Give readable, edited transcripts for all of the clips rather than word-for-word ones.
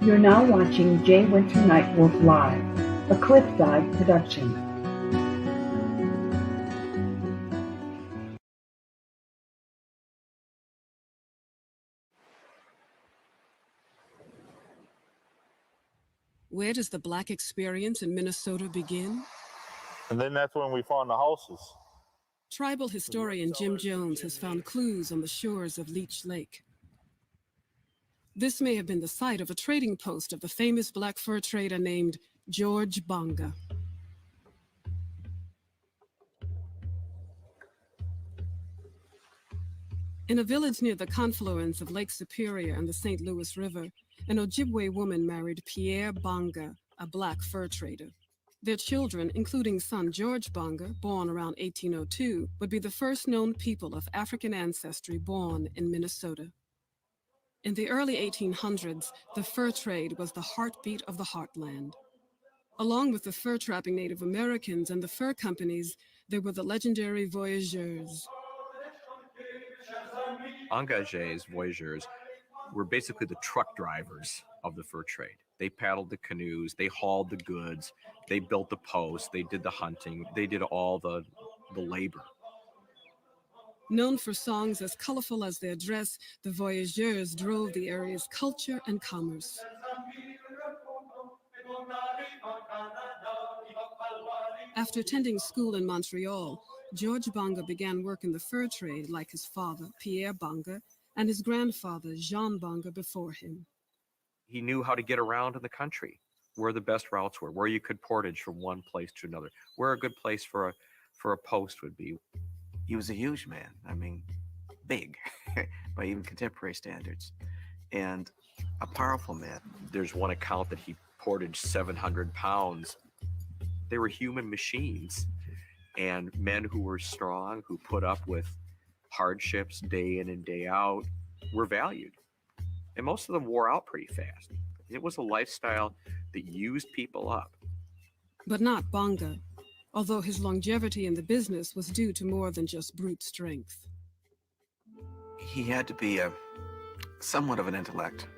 You're now watching Winter Nightwolf Live, a Cliff Dive production. Where does the Black experience in Minnesota begin? And then that's when we found the houses. Tribal historian Jim Jones has found clues on the shores of Leech Lake. This may have been the site of a trading post of the famous black fur trader named George Bonga. In a village near the confluence of Lake Superior and the St. Louis River, an Ojibwe woman married Pierre Bonga, a black fur trader. Their children, including son George Bonga, born around 1802, would be the first known people of African ancestry born in Minnesota. In the early 1800s, the fur trade was the heartbeat of the heartland. Along with the fur-trapping Native Americans and the fur companies, there were the legendary voyageurs. Engagés, voyageurs, were basically the truck drivers of the fur trade. They paddled the canoes, they hauled the goods, they built the posts, they did the hunting, they did all the labor. Known for songs as colorful as their dress, the voyageurs drove the area's culture and commerce. After attending school in Montreal, George Bonga began work in the fur trade like his father, Pierre Bonga, and his grandfather, Jean Bonga, before him. He knew how to get around in the country, where the best routes were, where you could portage from one place to another, where a good place for a post would be. He was a huge man, I mean, big, by even contemporary standards, and a powerful man. There's one account that he portaged 700 pounds. They were human machines, and men who were strong, who put up with hardships day in and day out, were valued. And most of them wore out pretty fast. It was a lifestyle that used people up. But not Bonga, although his longevity in the business was due to more than just brute strength. He had to be somewhat of an intellect.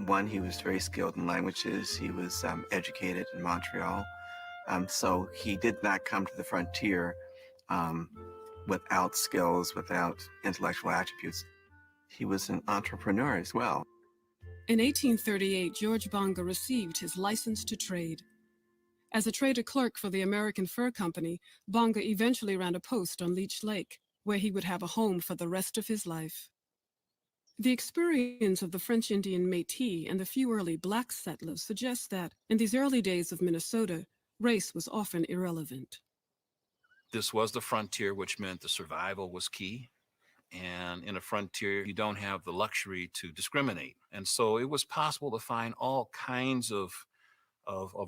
One, he was very skilled in languages. He was educated in Montreal. So he did not come to the frontier without skills, without intellectual attributes. He was an entrepreneur as well. In 1838, George Bonga received his license to trade. As a trader clerk for the American Fur Company, Bonga eventually ran a post on Leech Lake, where he would have a home for the rest of his life. The experience of the French Indian Métis and the few early black settlers suggests that, in these early days of Minnesota, race was often irrelevant. This was the frontier, which meant the survival was key. And in a frontier, you don't have the luxury to discriminate. And so it was possible to find all kinds of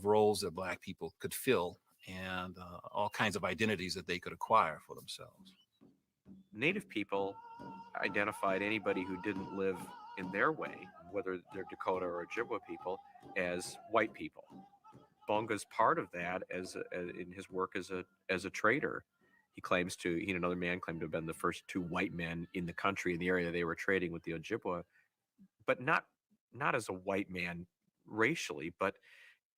roles that Black people could fill and all kinds of identities that they could acquire for themselves. Native people identified anybody who didn't live in their way, whether they're Dakota or Ojibwe people, as white people. Bonga's part of that in his work as a trader. He and another man claimed to have been the first two white men in the country in the area they were trading with the Ojibwe, but not as a white man racially, but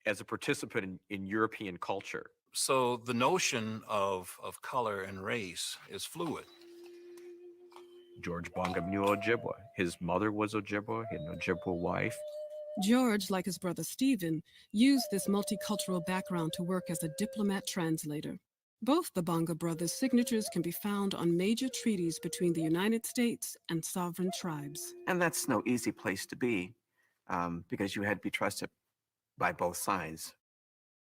as a participant in European culture. So the notion of color and race is fluid. George Bonga knew Ojibwe. His mother was Ojibwe. He had an Ojibwe wife. George, like his brother Stephen, used this multicultural background to work as a diplomat translator. Both the Bonga brothers' signatures can be found on major treaties between the United States and sovereign tribes. And that's no easy place to be, because you had to be trusted by both sides.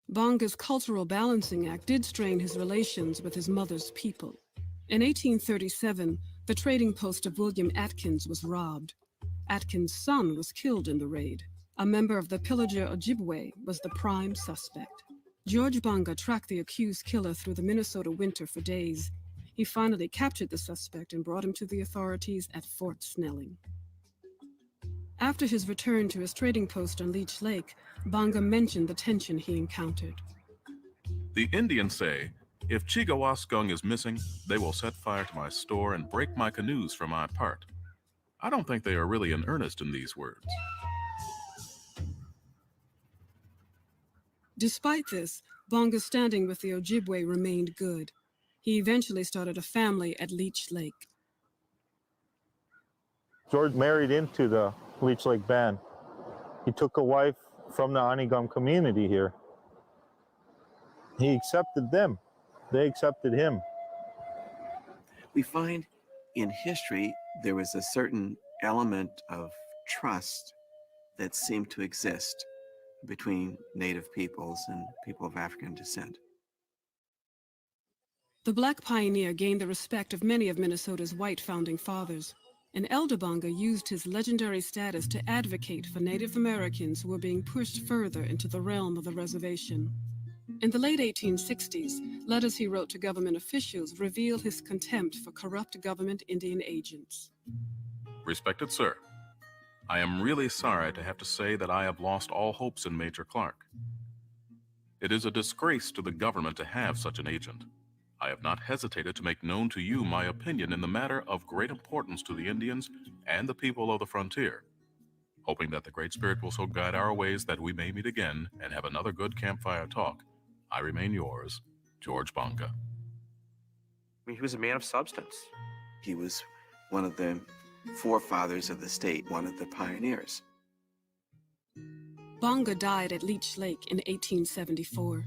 Bonga's Cultural Balancing Act did strain his relations with his mother's people. In 1837, the trading post of William Atkins was robbed. Atkins' son was killed in the raid. A member of the pillager Ojibwe was the prime suspect. George Bonga tracked the accused killer through the Minnesota winter for days. He finally captured the suspect and brought him to the authorities at Fort Snelling. After his return to his trading post on Leech Lake, Bonga mentioned the tension he encountered. The Indians say, if Chigawaskung is missing, they will set fire to my store and break my canoes for my part. I don't think they are really in earnest in these words. Despite this, Bonga's standing with the Ojibwe remained good. He eventually started a family at Leech Lake. George married into the Leech Lake band. He took a wife from the Anigam community here. He accepted them. They accepted him. We find in history there was a certain element of trust that seemed to exist between Native peoples and people of African descent. The Black pioneer gained the respect of many of Minnesota's white founding fathers, and Elder Bonga used his legendary status to advocate for Native Americans who were being pushed further into the realm of the reservation. In the late 1860s, letters he wrote to government officials revealed his contempt for corrupt government Indian agents. Respected sir, I am really sorry to have to say that I have lost all hopes in Major Clark. It is a disgrace to the government to have such an agent. I have not hesitated to make known to you my opinion in the matter of great importance to the Indians and the people of the frontier, hoping that the Great Spirit will so guide our ways that we may meet again and have another good campfire talk. I remain yours, George Bonga. I mean, he was a man of substance. He was one of the forefathers of the state, one of the pioneers. Bonga died at Leech Lake in 1874.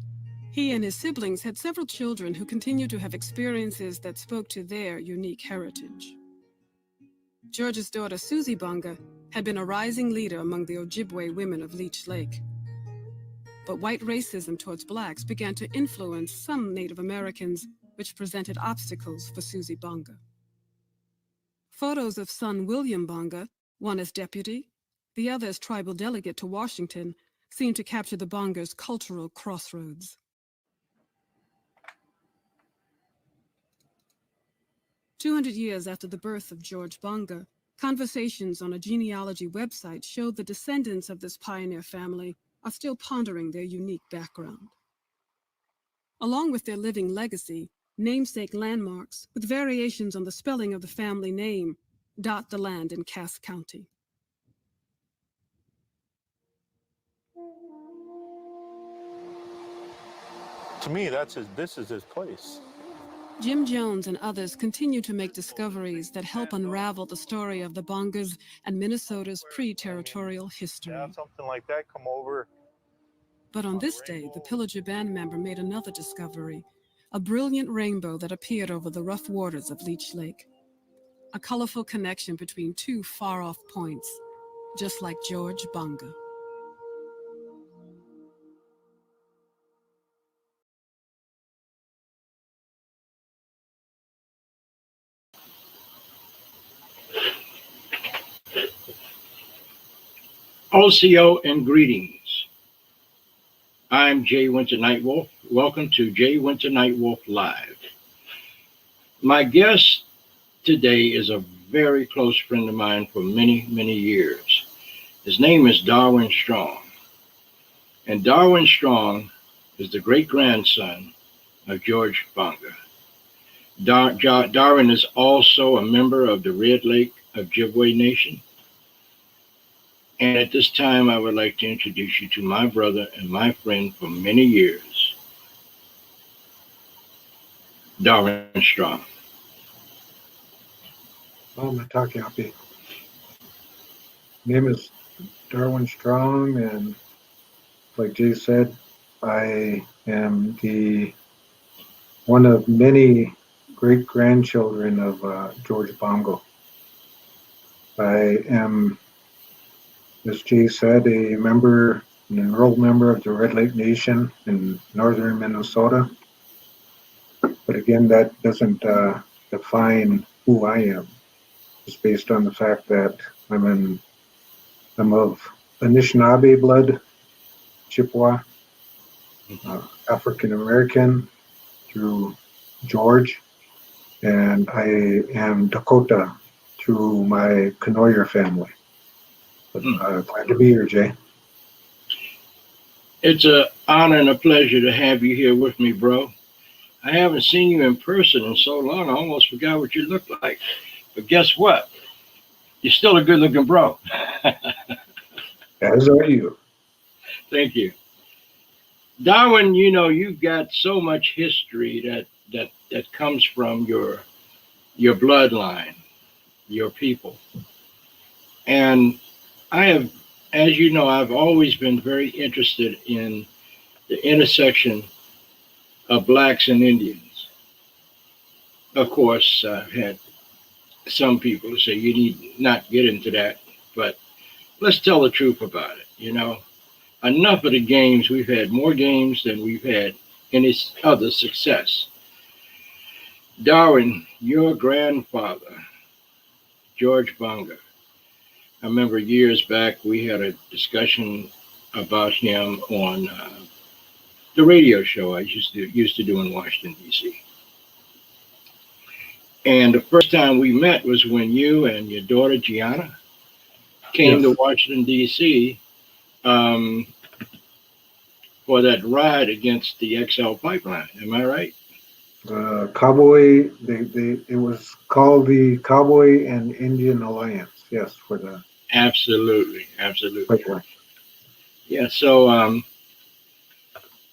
He and his siblings had several children who continued to have experiences that spoke to their unique heritage. George's daughter, Susie Bonga, had been a rising leader among the Ojibwe women of Leech Lake. But white racism towards blacks began to influence some Native Americans, which presented obstacles for Susie Bonga. Photos of son William Bonga, one as deputy, the other as tribal delegate to Washington, seem to capture the Bonga's cultural crossroads. 200 years after the birth of George Bonga, conversations on a genealogy website show the descendants of this pioneer family are still pondering their unique background. Along with their living legacy, namesake landmarks with variations on the spelling of the family name dot the land in Cass County. To me, this is his place. Jim Jones and others continue to make discoveries that help unravel the story of the Bongas and Minnesota's pre-territorial history. Yeah, something like that come over. But on this day, the Pillager band member made another discovery, a brilliant rainbow that appeared over the rough waters of Leech Lake. A colorful connection between two far-off points, just like George Bonga. OCO and greetings. I'm Jay Winter Nightwolf. Welcome to Jay Winter Nightwolf Live. My guest today is a very close friend of mine for many, many years. His name is Darwin Strong. And Darwin Strong is the great-grandson of George Bonga. Darwin is also a member of the Red Lake Ojibwe Nation. And at this time, I would like to introduce you to my brother and my friend for many years, Darwin Strong. Matakapi. Name is Darwin Strong, and like Jay said, I am one of many great-grandchildren of George Bonga. I am, as Jay said, an enrolled member of the Red Lake Nation in northern Minnesota. But again, that doesn't define who I am. It's based on the fact that I'm of Anishinaabe blood, Chippewa, African American through George, and I am Dakota through my Kanoyer family. Glad to be here, Jay. It's an honor and a pleasure to have you here with me, bro. I haven't seen you in person in so long, I almost forgot what you look like. But guess what? You're still a good-looking bro. As are you. Thank you. Darwin, you know, you've got so much history that comes from your bloodline, your people. And I have, as you know, I've always been very interested in the intersection of blacks and Indians. Of course, I've had some people who say you need not get into that, but let's tell the truth about it. You know, enough of the games. We've had more games than we've had any other success. Darwin, your grandfather, George Bonga. I remember years back we had a discussion about him on the radio show I used to do in Washington, D.C. And the first time we met was when you and your daughter Gianna came to Washington, D.C. For that ride against the XL pipeline. Am I right? Cowboy, it was called the Cowboy and Indian Alliance. Yes, for the absolutely. pipeline. Yeah. So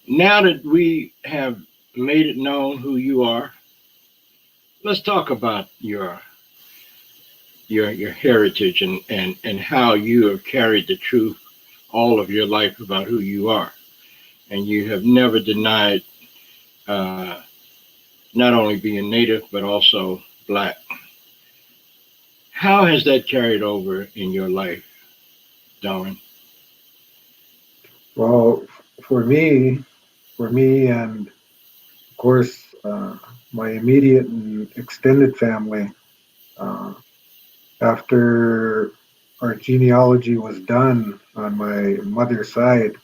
now that we have made it known who you are, let's talk about your heritage and how you have carried the truth all of your life about who you are, and you have never denied not only being Native but also Black. How has that carried over in your life, Darwin? Well, for me, and of course my immediate and extended family, after our genealogy was done on my mother's side,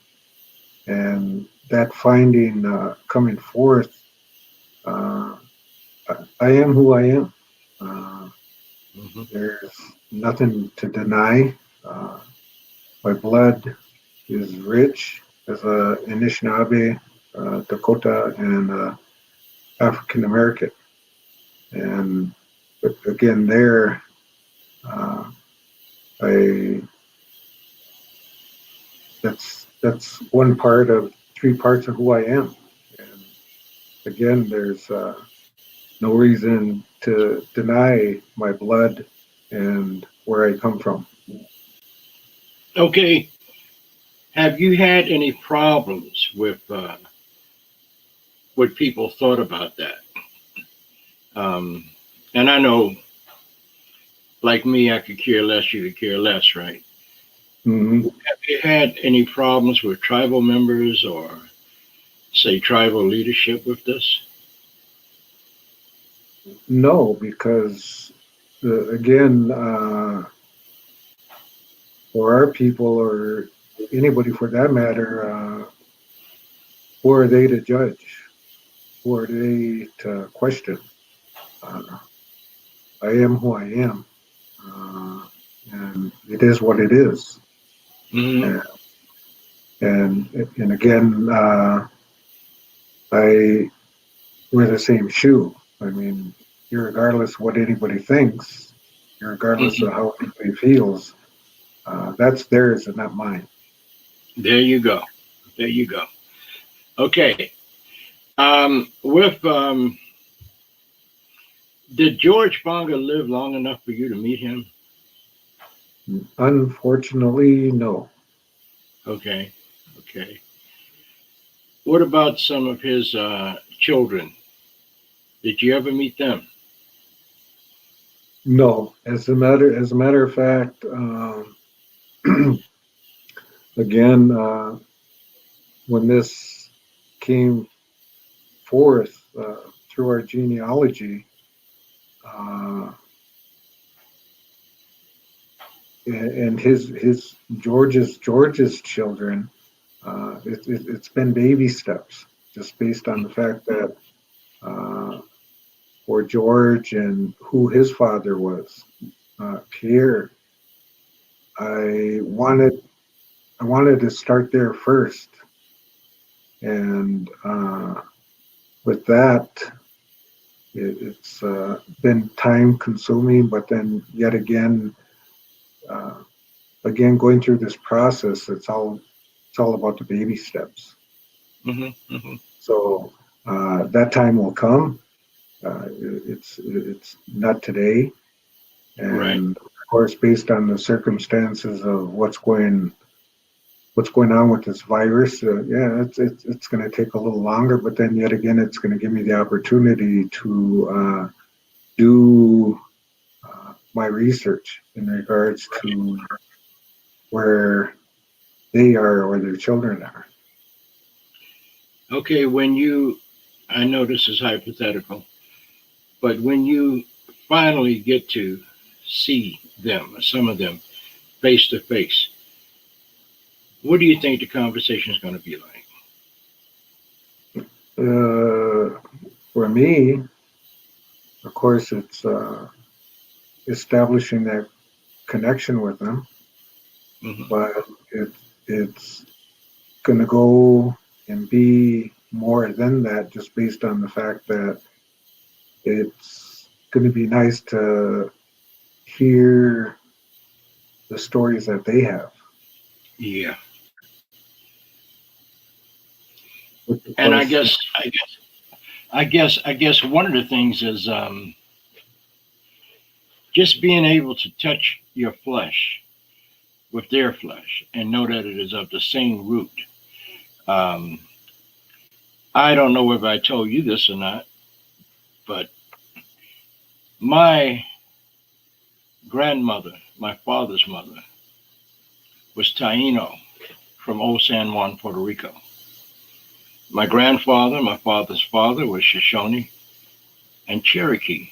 and that finding coming forth, I am who I am. There's nothing to deny. My blood is rich as a Anishinaabe, Dakota, and African American. And again, there, that's one part of 3 parts of who I am. And again, there's no reason to deny my blood and where I come from. Okay. Have you had any problems with what people thought about that? And I know, like me, I could care less, you could care less, right? Mm-hmm. Have you had any problems with tribal members or, say, tribal leadership with this? No, because again, for our people or anybody for that matter, who are they to judge? Who are they to question? I am who I am, and it is what it is. Mm-hmm. And again, I wear the same shoe. I mean, regardless of what anybody thinks, regardless of how anybody feels, that's theirs and not mine. There you go. There you go. Okay. Did George Bonga live long enough for you to meet him? Unfortunately, no. Okay. Okay. What about some of his children? Did you ever meet them? No. As a matter of fact, again, when this came forth through our genealogy, and his George's children, it's been baby steps, just based on the fact that for George and who his father was, Pierre, I wanted to start there first, and with that, it's been time consuming, but then yet again going through this process, it's all about the baby steps. Mm-hmm. Mm-hmm. So that time will come. It's not today, and Right. of course, based on the circumstances of what's going on with this virus, yeah, it's going to take a little longer. But then yet again, it's going to give me the opportunity to do my research in regards to where they are or their children are. Okay, I know this is hypothetical, but when you finally get to see them, some of them, face to face, what do you think the conversation is going to be like? For me, of course, it's establishing that connection with them, Mm-hmm. but it's going to go and be more than that, just based on the fact that it's going to be nice to hear the stories that they have. Yeah. Which, of And course, I guess one of the things is just being able to touch your flesh with their flesh and know that it is of the same root. I don't know if I told you this or not, but my grandmother, my father's mother, was Taino from Old San Juan, Puerto Rico. My grandfather, my father's father, was Shoshone and Cherokee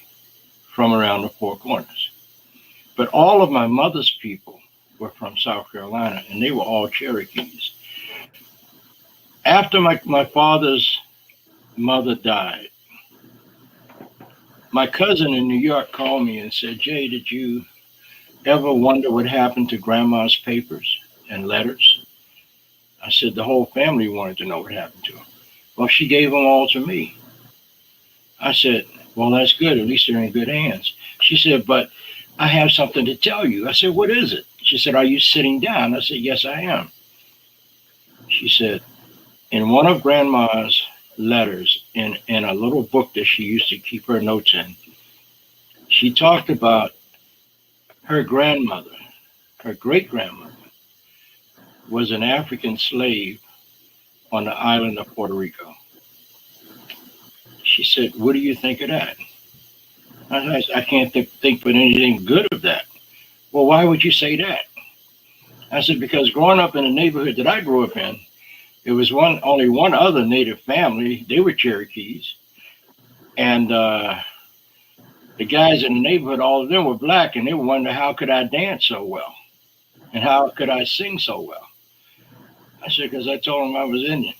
from around the Four Corners. But all of my mother's people were from South Carolina, and they were all Cherokees. After my father's mother died, my cousin in New York called me and said, Jay, did you ever wonder what happened to Grandma's papers and letters? I said, the whole family wanted to know what happened to them. Well, she gave them all to me. I said, well, that's good. At least they're in good hands. She said, but I have something to tell you. I said, what is it? She said, are you sitting down? I said, yes, I am. She said, in one of Grandma's letters in a little book that she used to keep her notes in, she talked about her grandmother, her great-grandmother, was an African slave on the island of Puerto Rico. She said, what do you think of that? I can't think but anything good of that. Well, why would you say that? I said, because growing up in the neighborhood that I grew up in, there was only one other native family. They were Cherokees. And the guys in the neighborhood, all of them were black, and they were wondering, how could I dance so well? And how could I sing so well? I said, because I told them I was Indian.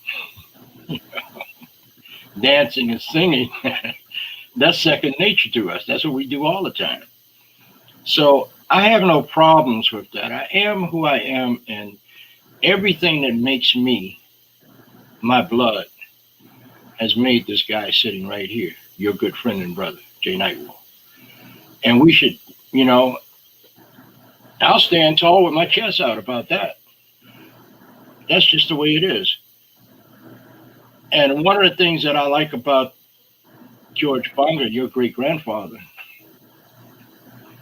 Dancing and singing, that's second nature to us. That's what we do all the time. So I have no problems with that. I am who I am, and everything that makes me, my blood, has made this guy sitting right here, your good friend and brother, Jay Nightwolf. And we should, I'll stand tall with my chest out about that. That's just the way it is. And one of the things that I like about George Bonga, your great-grandfather,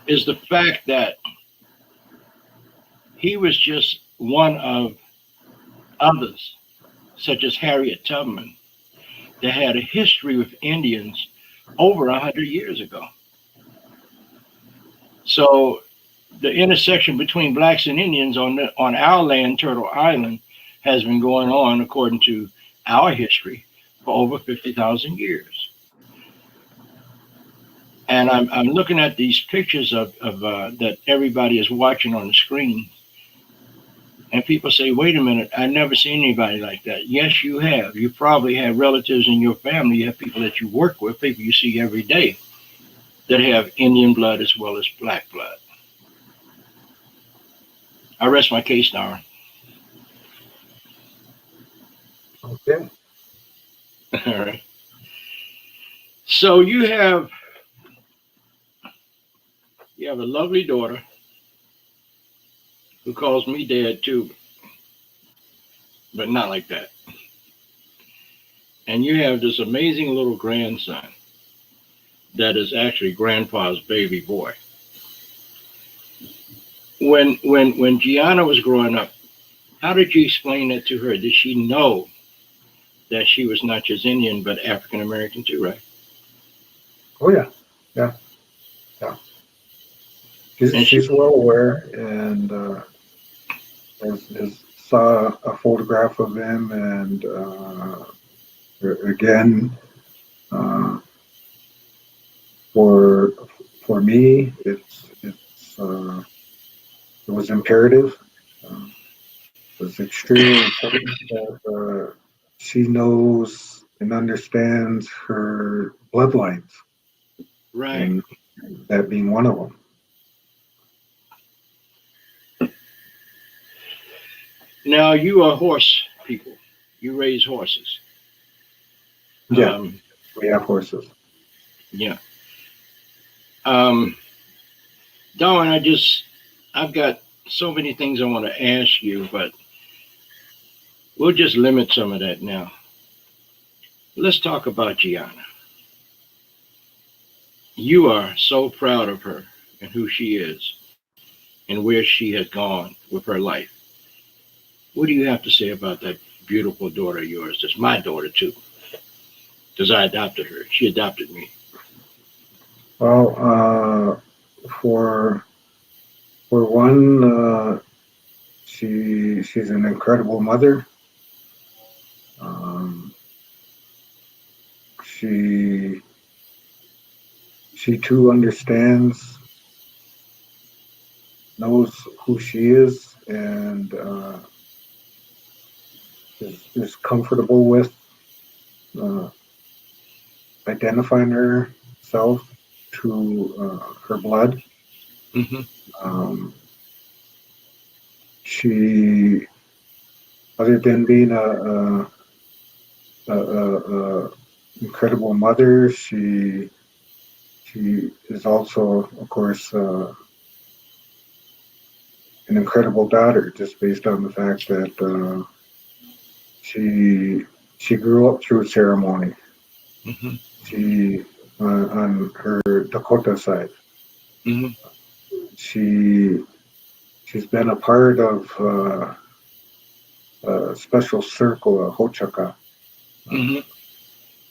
is the fact that he was just one of others, such as Harriet Tubman, that had a history with Indians over 100 years ago. So the intersection between blacks and Indians on our land, Turtle Island, has been going on, according to our history, for over 50,000 years. And I'm looking at these pictures of that everybody is watching on the screen. And people say, wait a minute, I've never seen anybody like that. Yes, you have. You probably have relatives in your family. You have people that you work with, people you see every day that have Indian blood as well as black blood. I rest my case, Darwin. okay. All right. So you have a lovely daughter who calls me dad too, but not like that. and you have this amazing little grandson that is actually grandpa's baby boy. When Gianna was growing up, how did you explain that to her? Did she know that she was not just Indian but African American too, right? Oh yeah, yeah, yeah. She's well aware, and has saw a photograph of him, and again, for me, it was imperative. It was extremely important that she knows and understands her bloodlines, Right. and that being one of them. Now, you are horse people. You raise horses. Yeah, we have horses. Yeah. Darwin, I've got so many things I want to ask you, but we'll just limit some of that now. Let's talk about Gianna. You are so proud of her and who she is and where she has gone with her life. What do you have to say about that beautiful daughter of yours? That's my daughter too, because I adopted her. She adopted me. Well, for one, she's an incredible mother. She too understands, knows who she is, and is comfortable with identifying herself to her blood. Mm-hmm. She, other than being a incredible mother, she is also, of course, an incredible daughter, just based on the fact that she grew up through ceremony. Mm-hmm. She on her Dakota side. Mm-hmm. She's been a part of a special circle, a Hochaka, Mm-hmm.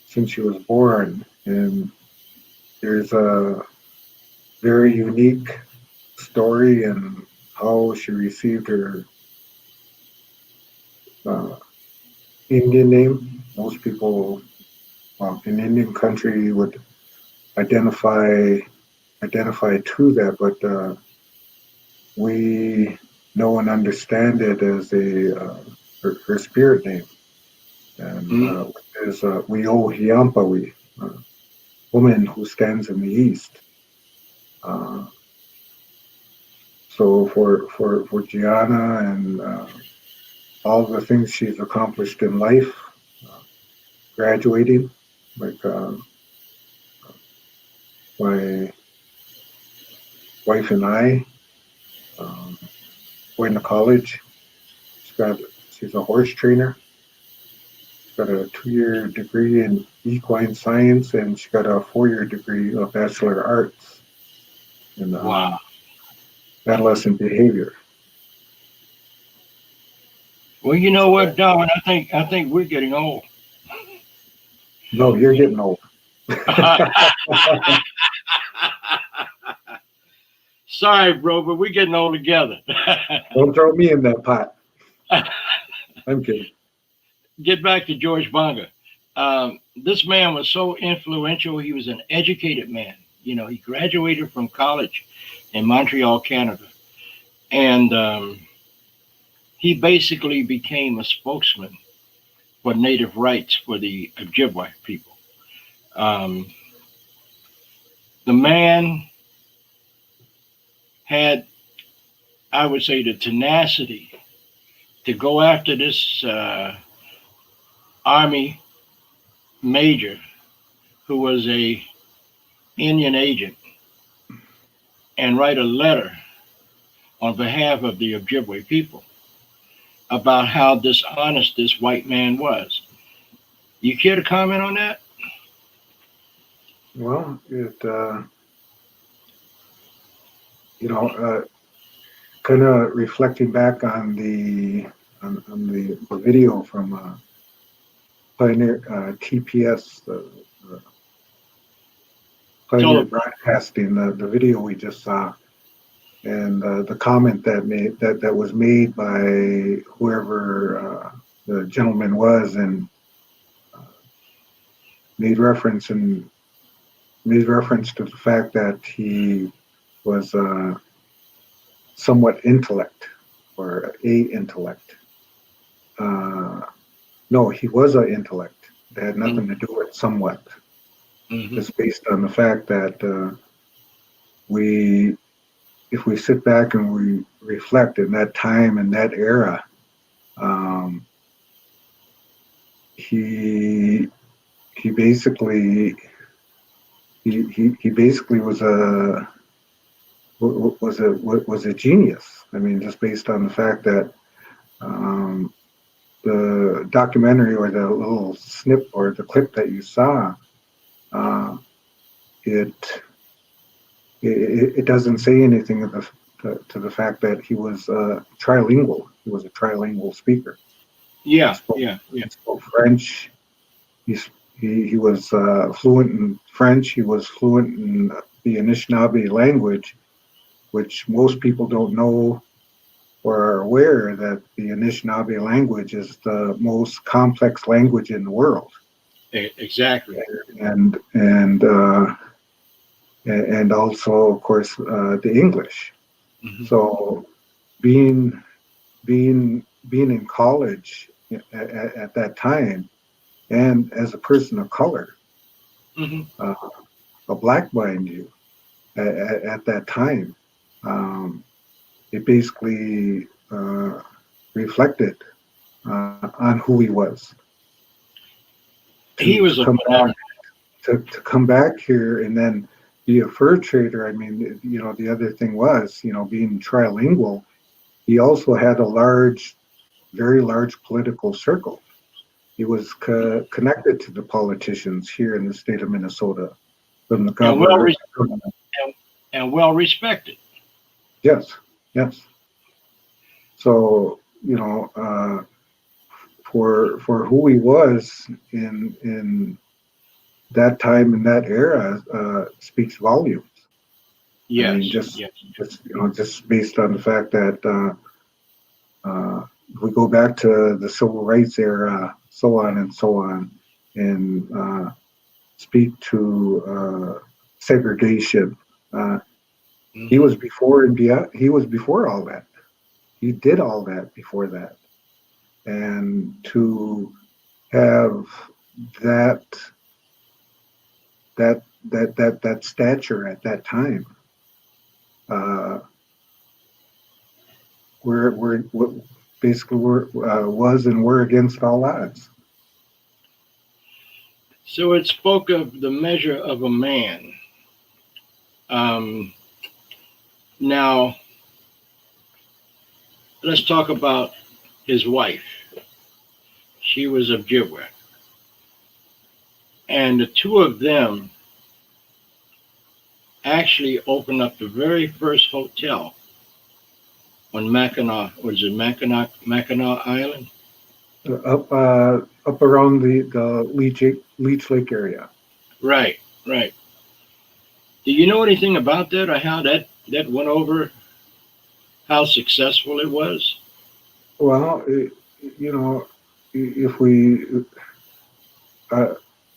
since she was born, and there's a very unique story in how she received her Indian name. Most people in Indian country would identify to that, but we know and understand it as her spirit name, and is Wio Hiampawi, woman who stands in the east. So for Gianna and all the things she's accomplished in life, graduating, like my wife and I, going to college. She's a horse trainer. She's got a 2-year degree in equine science, and she got a 4-year degree of Bachelor of Arts in Wow. adolescent behavior. Well, you know what, Darwin? I think we're getting old. No, you're getting old. Sorry, bro, but we're getting old together. Don't throw me in that pot. I'm kidding. Get back to George Bonga. This man was so influential. He was an educated man. You know, he graduated from college in Montreal, Canada. And he basically became a spokesman for native rights for the Ojibwe people. The man had, I would say, the tenacity to go after this Army major who was a Indian agent and write a letter on behalf of the Ojibwe people about how dishonest this white man was. You care to comment on that? Well, it kind of reflecting back on the video from Pioneer TPS, Pioneer Broadcasting, the video we just saw, and the comment that was made by whoever the gentleman was, and made reference to the fact that he was somewhat intellect, or a intellect. No, he was an intellect. It had nothing to do with somewhat. Just based on the fact that if we sit back and we reflect in that time and that era, he basically was a genius. I mean, just based on the fact that the documentary, or the little snip or the clip that you saw, it doesn't say anything to the fact that he was trilingual. He was a trilingual speaker. Yeah, He spoke French. He was fluent in French. He was fluent in the Anishinaabe language, which most people don't know or are aware that the Anishinaabe language is the most complex language in the world. Exactly. And also, of course, the English. So being in college at that time, and as a person of color, a black, mind you, at that time, it basically reflected on who he was. He was to come back here and then be a fur trader. I mean, the other thing was, being trilingual, he also had a very large political circle. He was connected to the politicians here in the state of Minnesota, from the governor, and well respected. Yes. So for who he was in that time, in that era, speaks volumes. Yes. I mean, just based on the fact that if we go back to the civil rights era, so on and so on, and speak to segregation. He was before and beyond. He was before all that. He did all that before that, and to have that stature at that time, we're basically was and were against all odds. So it spoke of the measure of a man. Now, let's talk about his wife. She was Ojibwe. And the two of them actually opened up the very first hotel on Mackinac. Was it Mackinac Island? Up around the Leech Lake area. Right. Do you know anything about that, or how that went over? How successful it was? Well, if we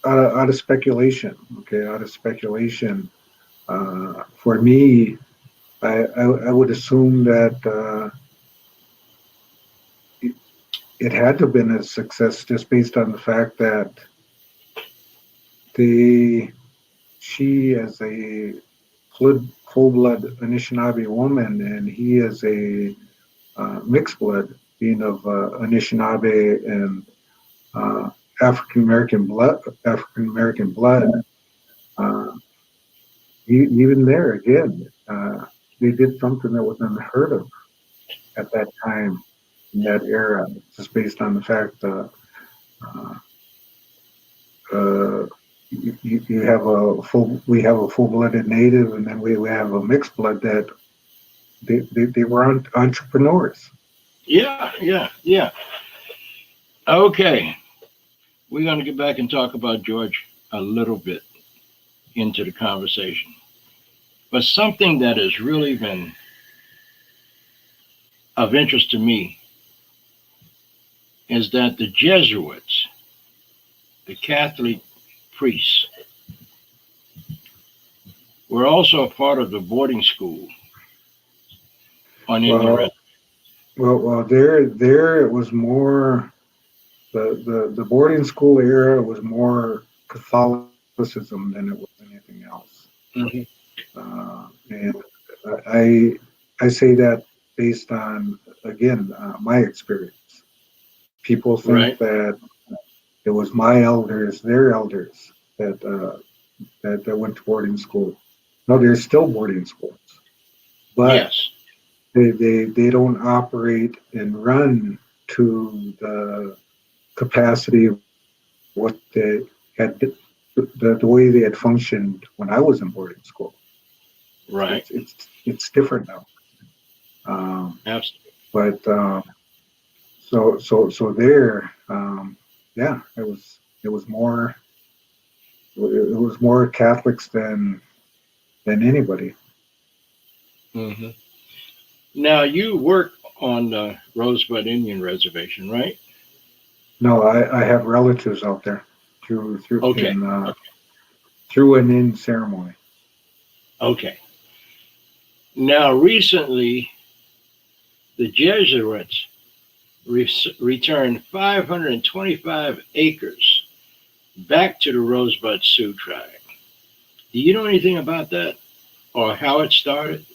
out of speculation, for me, I would assume that it had to have been a success, just based on the fact that she as a full-blood Anishinaabe woman, and he is a mixed blood, being of Anishinaabe and African American blood. Even there again, they did something that was unheard of at that time, in that era, just based on the fact you have we have a full-blooded native, and then we have a mixed blood that they were entrepreneurs. Yeah. Okay, we're going to get back and talk about George a little bit into the conversation. But something that has really been of interest to me is that the Jesuits, the Catholic priests, were also a part of the boarding school on Indian Reservation. Well, there it was more, the boarding school era was more Catholicism than it was anything else. And I say that based on, again, my experience. People think that it was my elders, their elders, that went to boarding school. No, there's still boarding schools, but they don't operate and run to the capacity of what they had, the way they had functioned when I was in boarding school. Right. It's different now. Absolutely. But so there, yeah, it was more Catholics than anybody. Mm-hmm. Now you work on the Rosebud Indian Reservation, right? No, I have relatives out there through an in ceremony. Okay. Now recently, the Jesuits returned 525 acres back to the Rosebud Sioux tribe. Do you know anything about that, or how it started?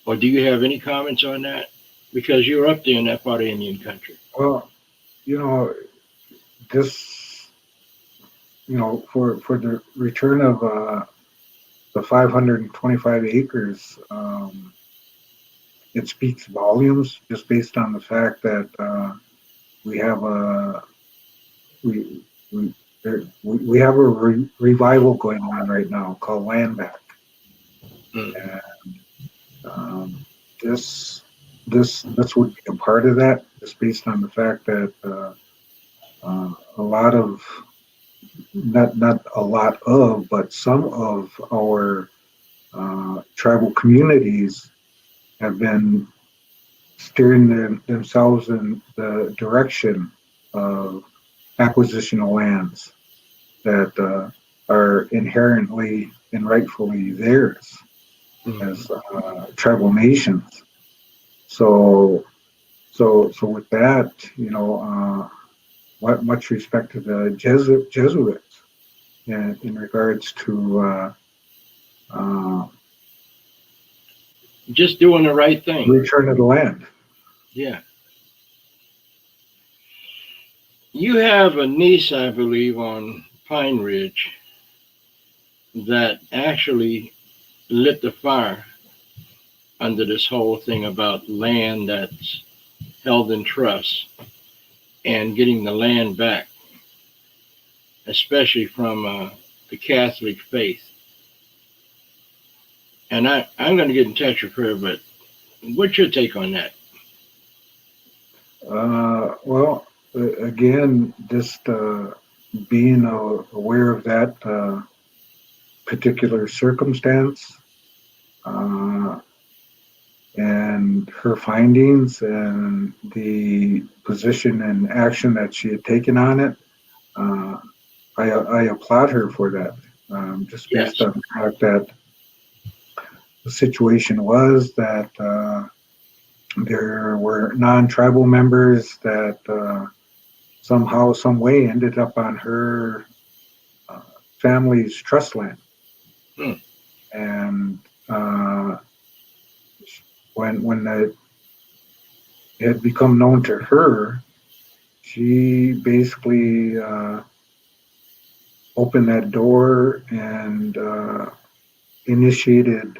Or do you have any comments on that? Because you're up there in that part of Indian country. Well, this, for the return of the 525 acres, it speaks volumes just based on the fact that we have a revival going on right now called Land Back. And this would be a part of that, just based on the fact that a lot of, not a lot of, but some of our tribal communities have been steering themselves in the direction of acquisition of lands that are inherently and rightfully theirs as tribal nations. So with that, much respect to the Jesuits in regards to just doing the right thing. Return of the land. Yeah. You have a niece, I believe, on Pine Ridge that actually lit the fire under this whole thing about land that's held in trust and getting the land back, especially from the Catholic faith. And I'm going to get in touch with her, but what's your take on that? Well, again, just being aware of that particular circumstance and her findings and the position and action that she had taken on it, I applaud her for that. Just based on the fact that the situation was that there were non-tribal members that somehow, some way ended up on her family's trust land. And when it had become known to her, she basically opened that door and initiated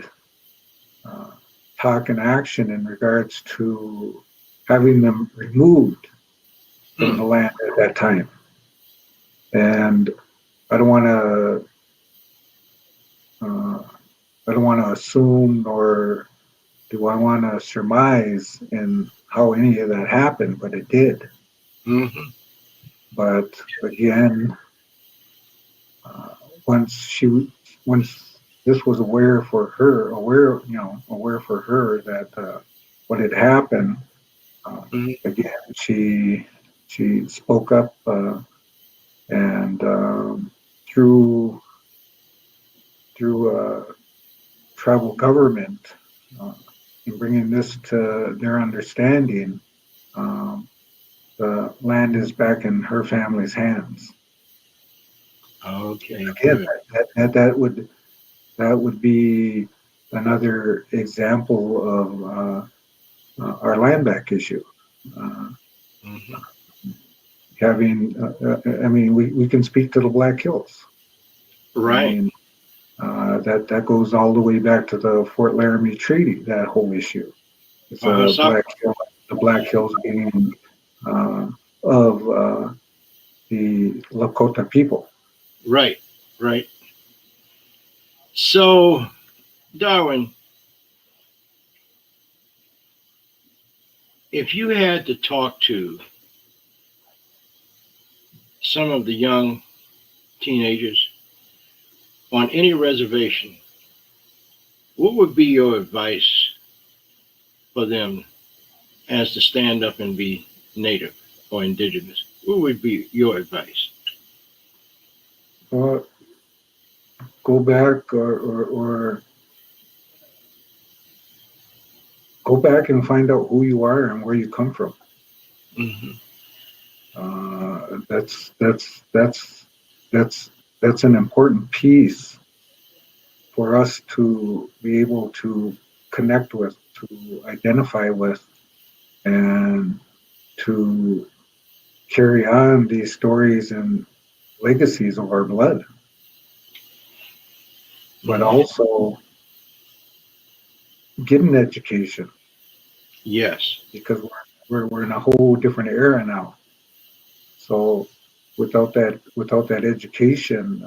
talk and action in regards to having them removed from the land at that time. And I don't want to I don't want to assume, nor do I want to surmise in how any of that happened, but it did. Mm-hmm. But again, once this was aware for her that what had happened, again she spoke up, and through tribal government, in bringing this to their understanding, the land is back in her family's hands. Okay. Again, that would be another example of our land back issue. Having, I mean, we can speak to the Black Hills. Right. I mean, that goes all the way back to the Fort Laramie Treaty. That whole issue. It's the Black Hills being of the Lakota people. Right. Right. So, Darwin, if you had to talk to some of the young teenagers on any reservation, what would be your advice for them as to stand up and be Native or Indigenous? What would be your advice? Go back or go back and find out who you are and where you come from. That's an important piece for us to be able to connect with, to identify with, and to carry on these stories and legacies of our blood. But also get an education. Yes. Because we're in a whole different era now. So without that education,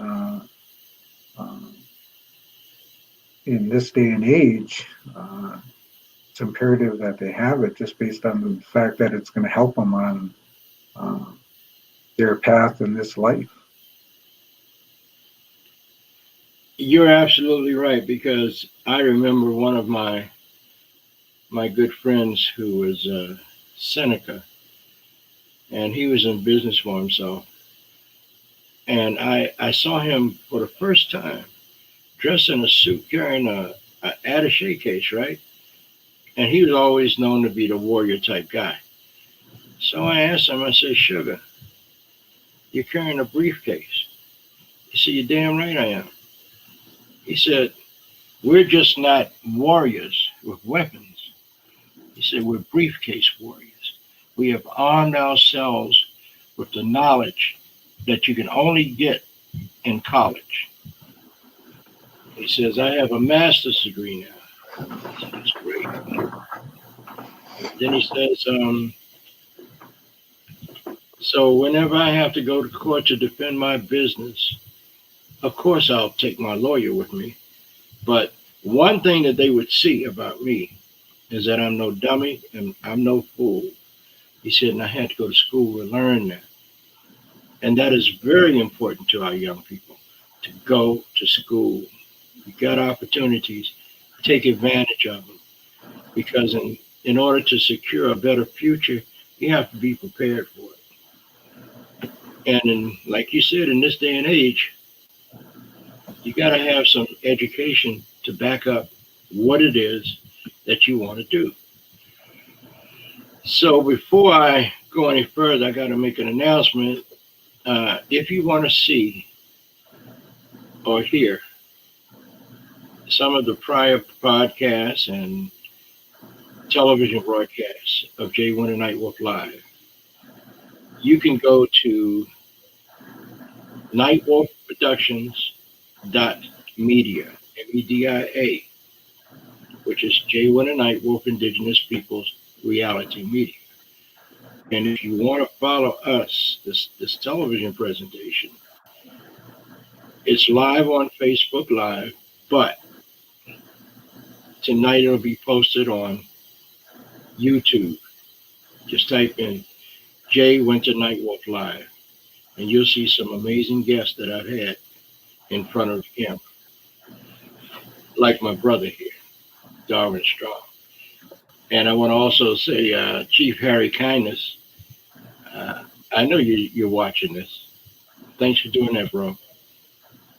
in this day and age, it's imperative that they have it, just based on the fact that it's going to help them on their path in this life. You're absolutely right, because I remember one of my good friends who was Seneca, and he was in business for himself. And I saw him for the first time dressed in a suit, carrying a attaché case, right? And he was always known to be the warrior type guy. So I asked him, I said, "Sugar, you're carrying a briefcase." He said, "You're damn right I am." He said, "We're just not warriors with weapons." He said, "We're briefcase warriors. We have armed ourselves with the knowledge that you can only get in college." He says, "I have a master's degree now." I said, "That's great." Then he says, "So whenever I have to go to court to defend my business, of course I'll take my lawyer with me. But one thing that they would see about me is that I'm no dummy and I'm no fool." He said, "And I had to go to school and learn that." And that is very important to our young people, to go to school. You got opportunities, take advantage of them. Because in order to secure a better future, you have to be prepared for it. And like you said, in this day and age, you got to have some education to back up what it is that you want to do. So before I go any further, I got to make an announcement. If you want to see or hear some of the prior podcasts and television broadcasts of Jay Winter Nightwolf Live, you can go to nightwolfproductions.media, MEDIA, which is Jay Winter Nightwolf Indigenous Peoples Reality Media. And if you want to follow us, this television presentation, It's live on Facebook Live, but tonight it'll be posted on YouTube. Just type in J Winter Nightwolf Live, and you'll see some amazing guests that I've had in front of him, like my brother here, Darwin Strong. And I want to also say, Chief Harry Kindness, I know you're watching this. Thanks for doing that, bro.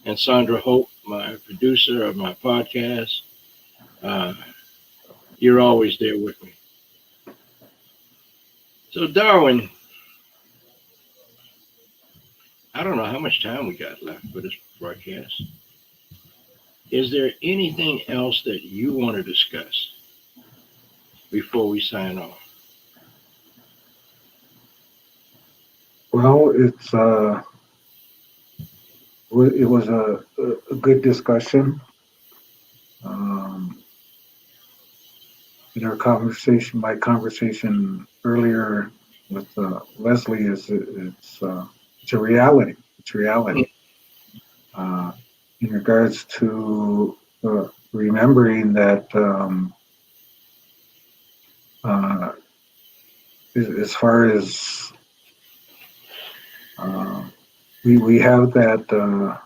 And Sandra Hope, my producer of my podcast, you're always there with me. So, Darwin, I don't know how much time we got left for this broadcast. Is there anything else that you want to discuss before we sign off? Well, it was a good discussion. In our conversation, my conversation earlier with Leslie it's a reality. It's reality. In regards to remembering that, as far as we have that,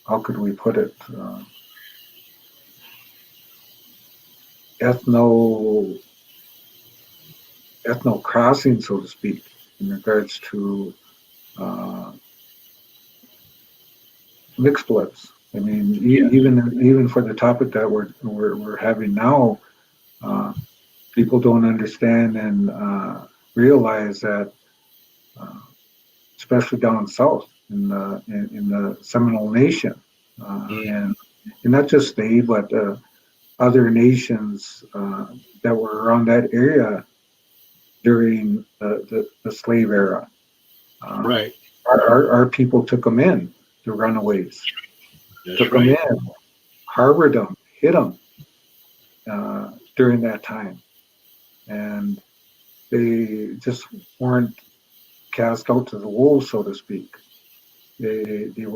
how could we put it? Ethno crossing, so to speak, in regards to mixed bloods. I mean, even for the topic that we're having now, people don't understand and realize that, especially down south in the Seminole Nation, and not just they, but other nations that were around that area during the slave era. Right. Our people took them in, the runaways. That's took right. them in, harbored them, hid them during that time. And they just weren't cast out to the wolves, so to speak. They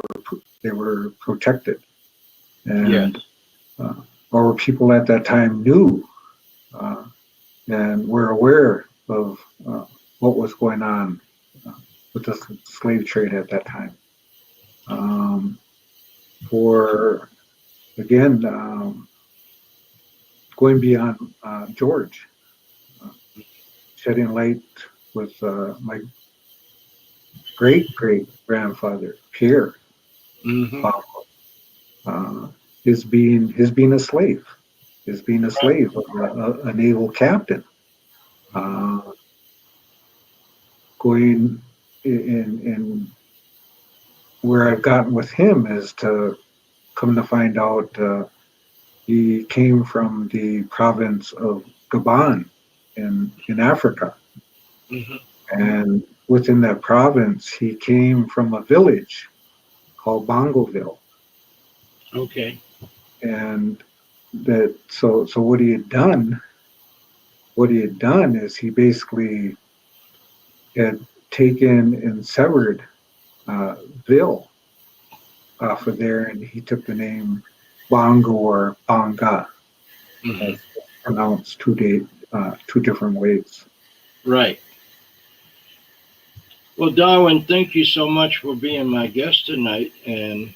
were protected. And our people at that time knew and were aware of what was going on with the slave trade at that time. For again, going beyond George, shedding light with my great grandfather Pierre, his being a slave, a naval captain, going in where I've gotten with him is to come to find out he came from the province of Gabon in Africa. And within that province, he came from a village called Bongoville. Okay. And that so what he had done is he basically had taken and severed Ville off of there, and he took the name Bongo or Bonga, as pronounced two different ways. Right. Well, Darwin, thank you so much for being my guest tonight, and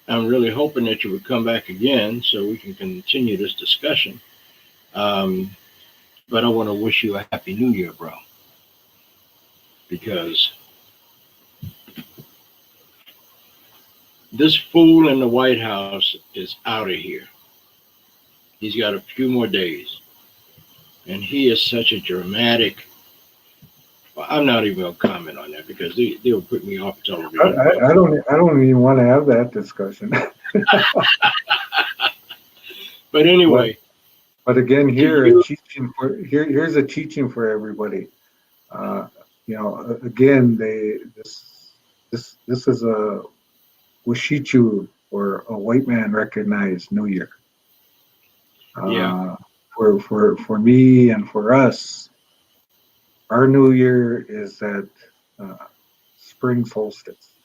I'm really hoping that you would come back again so we can continue this discussion. But I want to wish you a Happy New Year, bro, because this fool in the White House is out of here. He's got a few more days, and he is such a dramatic. Well, I'm not even going to comment on that because they'll put me off television. I don't even want to have that discussion. But anyway. But again, here's a teaching for everybody. Again, this is a Washichu, or a white man recognized New Year. For me and for us, our New Year is that spring solstice.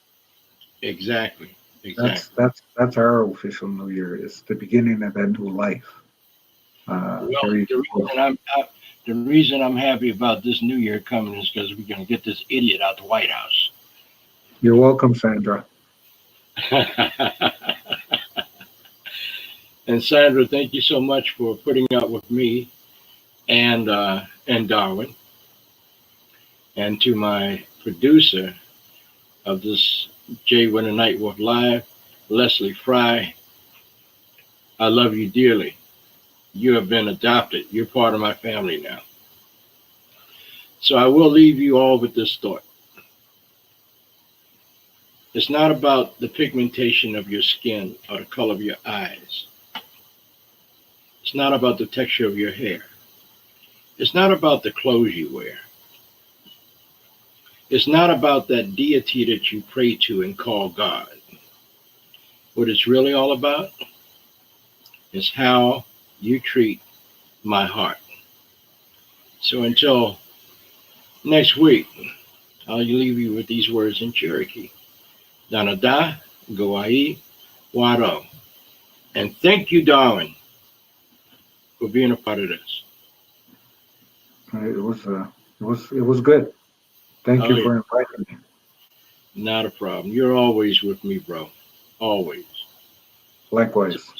Exactly. Exactly. That's our official New Year. It's the beginning of a new life. Well, Very the reason I'm happy about this New Year coming is because we're going to get this idiot out the White House. You're welcome, Sandra. And Sandra, thank you so much for putting up with me and Darwin. And to my producer of this Jay Winter Nightwolf Live, Leslie Fry, I love you dearly. You have been adopted. You're part of my family now. So I will leave you all with this thought. It's not about the pigmentation of your skin or the color of your eyes. It's not about the texture of your hair. It's not about the clothes you wear. It's not about that deity that you pray to and call God. What it's really all about is how you treat my heart. So until next week, I'll leave you with these words in Cherokee. Danada, Goai, Wado. And thank you, Darwin, for being a part of this. It was good. Thank you for inviting me. Not a problem. You're always with me, bro. Always. Likewise.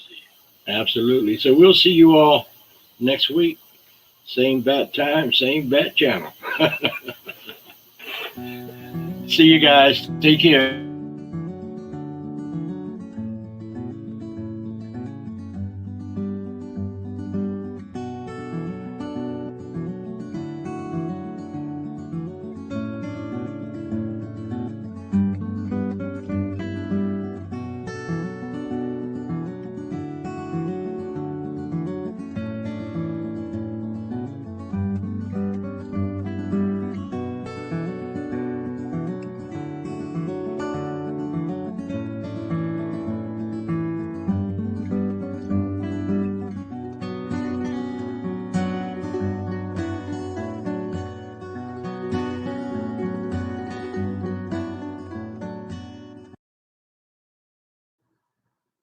Absolutely. So we'll see you all next week. Same bat time, same bat channel. See you guys. Take care.